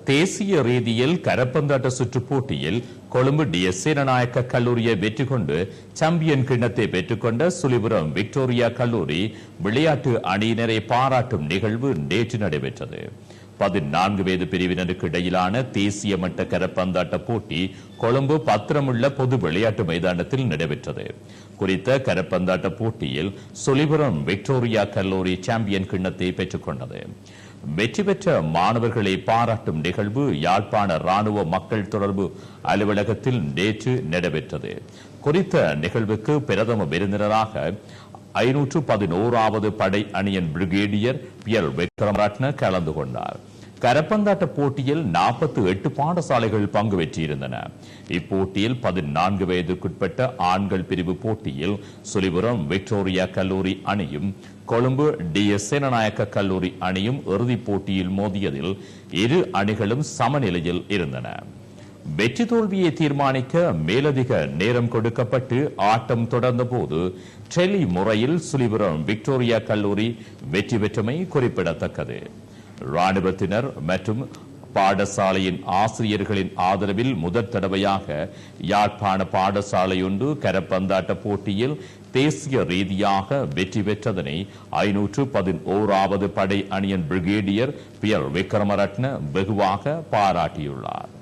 தேசிய ரீதியில் கரப்பந்தாட்ட சுற்றுப் போட்டியில் கொழும்பு டிஎஸ் சேனநாயக்க கல்லூரியை வெற்றி கொண்டு சாம்பியன் கிண்ணத்தை பெற்றுக்கொண்ட சுழிபுரம் விக்டோரியா கல்லூரி விளையாட்டு அணியினரை பாராட்டும் நிகழ்வு நேற்று நடைபெற்றது. 14 வயது பிரிவினருக்கு இடையிலான தேசிய மட்ட கரப்பந்தாட்ட போட்டி கொழும்பு பத்திரமுள்ள பொது விளையாட்டு மைதானத்தில் நடைபெற்றது. குறித்த கரப்பந்தாட்ட போட்டியில் சுழிபுரம் விக்டோரியா கல்லூரி சாம்பியன் கிண்ணத்தை பெற்றுக் கொண்டது. வெற்றி பெற்ற மாணவர்களை பாராட்டும் நிகழ்வு யாழ்ப்பாண ராணுவ மக்கள் தொடர்பு அலுவலகத்தில் நேற்று நடைபெற்றது. குறித்த நிகழ்வுக்கு பிரதம விருந்தினராக 511வது படை அணியின் பிரிகேடியர் பியர் விக்ரமரட்ன கலந்து கொண்டார். கரப்பந்தாட்ட போட்டியில் 48 பாடசாலைகள் பங்கு பெற்றிருந்தன. இப்போட்டியில் 14 வயதுக்குட்பட்ட ஆண்கள் பிரிவு போட்டியில் சுழிபுரம் விக்டோரியா கல்லூரி அணியும் கொழும்பு டிஎஸ் சேனநாயக்க கல்லூரி அணியும் இறுதிப் போட்டியில் மோதியதில் இரு அணிகளும் சமநிலையில் இருந்தன. வெற்றி தோல்வியை தீர்மானிக்க மேலதிக நேரம் கொடுக்கப்பட்டு ஆட்டம் தொடர்ந்த போது டெலி முறையில் சுழிபுரம் விக்டோரியா கல்லூரி வெற்றி பெற்றமை குறிப்பிடத்தக்கது. ராணுவத்தினர் மற்றும் பாடசாலையின் ஆசிரியர்களின் ஆதரவில் முதற் தடவையாக யாழ்ப்பாண பாடசாலையொன்று கரப்பந்தாட்ட போட்டியில் தேசிய ரீதியாக வெற்றி பெற்றதனை 511வது படை அணியின் பிரிகேடியர் பியர் விக்ரமரட்ன வெகுவாக பாராட்டியுள்ளார்.